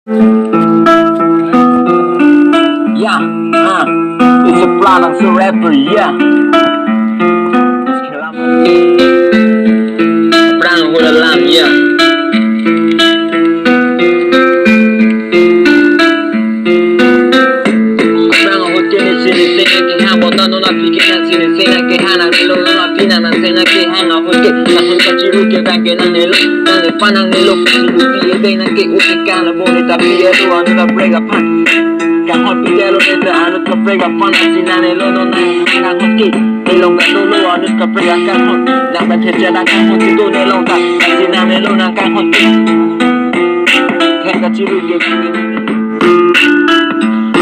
Yeah, it's a plan of the rapper, yeah. Plan with a lamb, yeah. Que botando na pequena cena que hana nelo na pina na cena que hana hoke na honka chiru que van que na nelo na de pana nelo que bem na que o que cana bonita piero anu da brega pan ka hot piero neta anu ka brega pan sina nelo no na hana hoke nelo ga dolo anu ka brega ka hot na ba checha da ka hot do nelo ka sina nelo na ka hot henga chiru que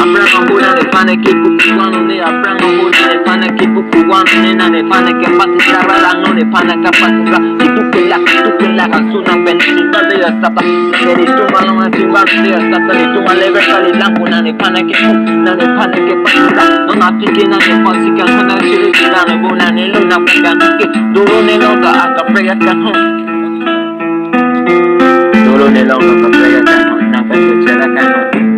Aprang huna ne pane ke pukuano ne aprang huna ne pane ke pukuano ne na ne pane ke patira lang ne pane ka patira itu kela kasuna ben simba de astata ne tu malama simba de astata ne tu maleve kali lang huna ne pane ke patira no na pike na ne pasika huna chiru na ne bona ne lo na panga ke duro ne lo ka aka prega ka hon duro ne lo ka prega ka hon na pa chera ka hon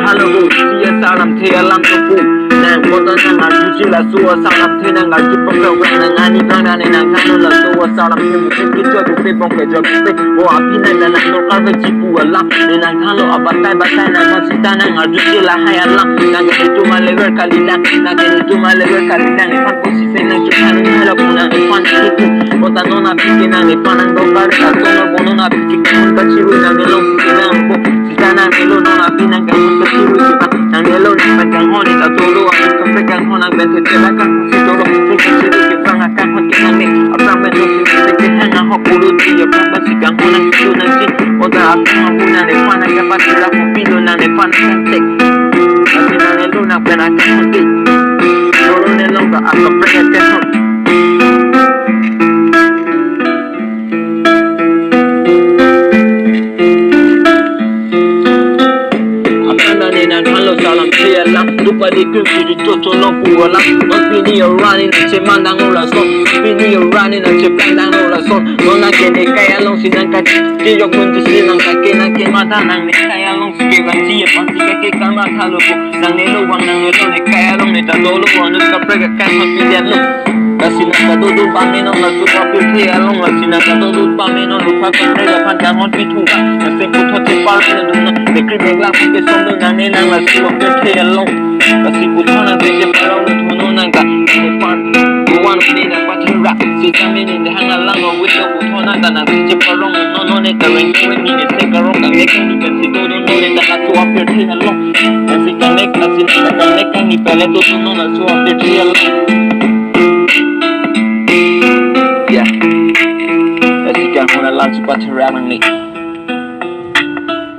Halo, siya salam tiya lam to po. Nang wala nang arjuji la suwa salam tiya nang arjupa ka nang ani kana ne nang kano la suwa salam tiya muki jo tu pe bong ke jo pe. O api na na no karve jipu ala. Ne nang kano abatai nang masita nang arjuji la hai ala. Nang itu malever kali nang itu malever kali nang ne pan posi se nang chukan ni hala puna ne pan itu. Kota no na piki nang ne panang do kare ka tono bono na piki kan ka chiru nang ne long piki nang po. Nang elo no na pinang ka mo chiru kita nang elo na pagkang honi ta tolo ang ka pagkang honang bete tela ka si tolo si chiru ke panga ka hot ke nang apang me si ke hanga ho pulu ti ya pa si kang honang tu nang si oda apang huna ne pana ka patira ko pino na ne pana kan tek asi nang elo na pena ka hoti tolo ne lo ka aka pagka ke hot salam tiya lam lupa di kunci di toto no puala no pini running na che mandang ola son pini running na che pandang ola son no na ke ne kaya long sinang ka ti yo kunci sinang ka ke mata nang ne kaya long ke ban ti ya pasti ke kama thalo ko nang ne lo wang nang ne lo ne kaya long ne ta dolo wang ka prega ka hot media lo Kasina ka dodo pamino na suka piti along kasina ka dodo pamino lupa ka prega panta hot pitu na se puto te pamino duna de kribe la ke sondo na ne na la suka piti along kasi puto na de parao no tono na ka ne pan buwan ni na patira si tamini de hanga lango wito puto na ka na je parao no ne ka ring ni ne se ka ronga ne ka ni ka si dodo no ne ka suka piti along kasi ka ne ka si ka ne ka ni pele dodo no na suka piti along Así que alguna lancha para tirarme.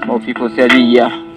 More people said yeah.